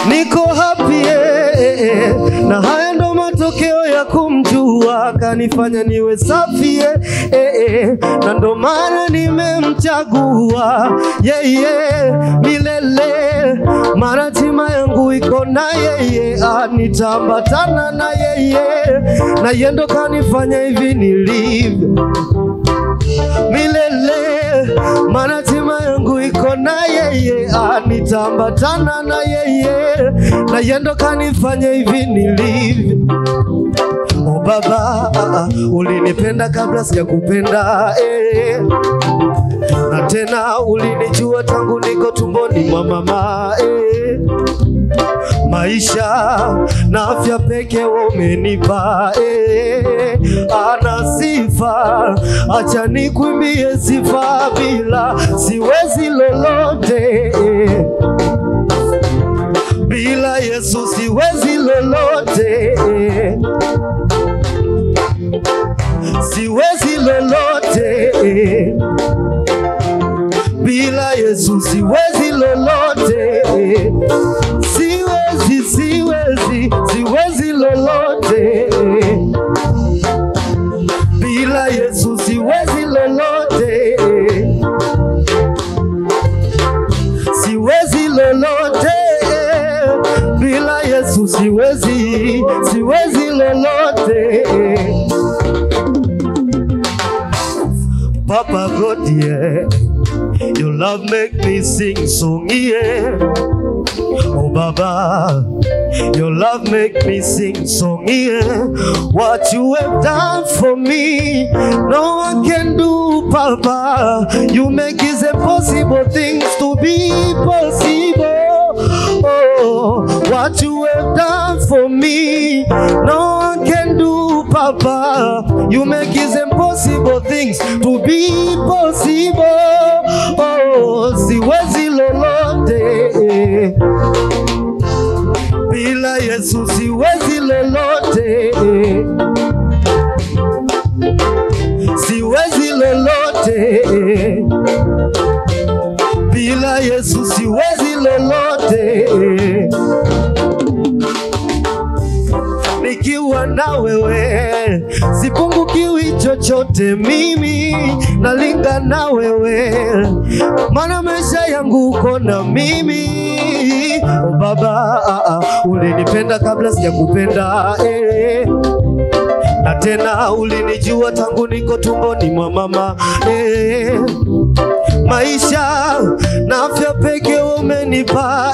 niko happy na haya ndo matokeo ya kumjua, kanifanya niwe safi na ndo maana nimemchagua milele. Maratima yangu iko na nitambatana na na yendo kanifanya hivi nilivyo milele. Maratima yangu iko na nitambatana na na yendo kanifanya hivi nilivyo. Oh Baba, ulinipenda kabla sijakupenda na tena ulinijua tangu niko tumboni mwa mama maisha na afya pekee umenipa ana sifa, acha nikuimbie sifa, bila siwezi lolote, bila Yesu siwezi lolote, siwezi lolote, bila Yesu siwezi lolote, siwezi lolote, bila Yesu siwezi lolote, siwezi lolote, bila Yesu siwezi lolote. Papa God, your love make me sing song, Oh Baba, your love make me sing song, What you have done for me, no one can do, Papa. You make these impossible things to be possible. Oh, what you have done for me, no one can do, Papa. You make these impossible things to be possible. Oh, siwezi lolote, bila Yesu siwezi lolote, siwezi lolote, bila Yesu siwezi lolote. Nikiwa na wewe sipungukiwi chochote, mimi nalinga na wewe, maana maisha yangu uko na mimi. Oh Baba, ulinipenda kabla sijakupenda na tena ulinijua tangu niko tumboni mwa mama maisha na afya pekee umenipa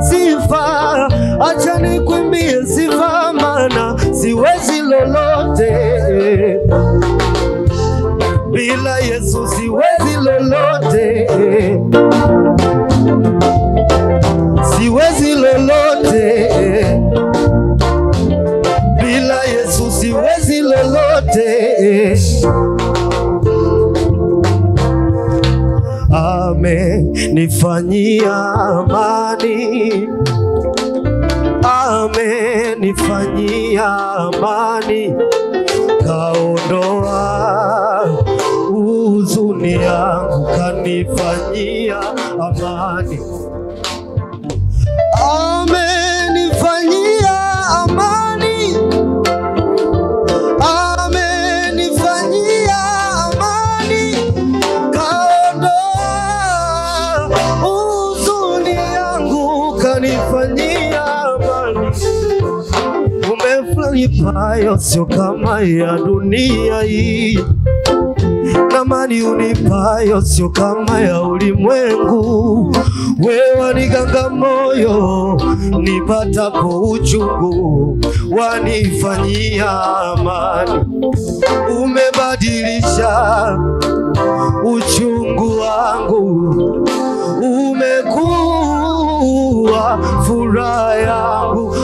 sifa, acha nikuimbie sifa, maana siwezi lolote, bila Yesu siwezi lolote, siwezi lolote, bila Yesu siwezi lolote. Amenifanyia amani, amenifanyia amani, kaondoa huzuni yangu, kanifanyia amani. Amenifanyia amani, amenifanyia amani, kaondoa huzuni yangu, kanifanyia amani. Umefanipayo sio kama ya dunia hii, na mali unipayo sio kama ya ulimwengu. Wewe waniganga moyo nipatapo uchungu, wanifanyia amani. Umebadilisha uchungu wangu, umekuwa furaha yangu.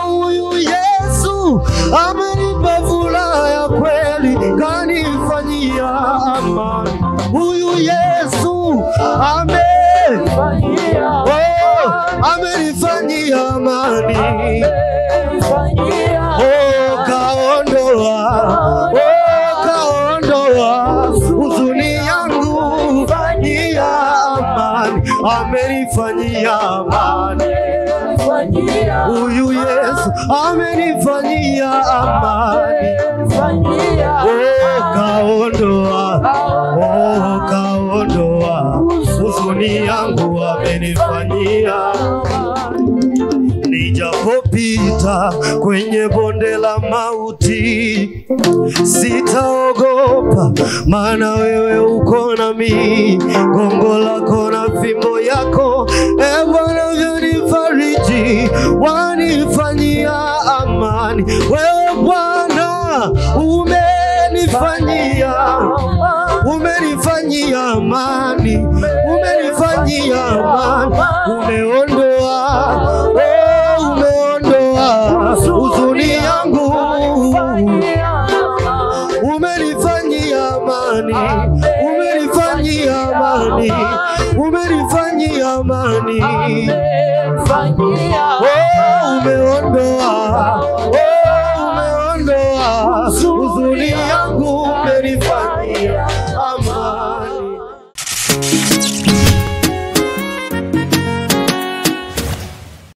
Huyu Yesu amenipa furaha ya kweli, kanifanyia amani. Huyu Yesu amenifanyia amani. Kaondoa huzuni yangu, fanyia amani. Amenifanyia amenifanyia amani. Huyu Yesu amenifanyia amani. Kaondoa huzuni yangu, amenifanyia. Nijapopita kwenye bonde la mauti, sitaogopa, maana wewe uko nami. Gongo lako na fimbo yako, Bwana wanifariji, wanifanyia amani. Wewe Bwana umenifanyia amani, umenifanyia amani. Umeondoa huzuni yangu, umenifanyia amani, umenifanyia amani, umenifanyia amani. Umeondoa huzuni yangu, umenifanyia amani.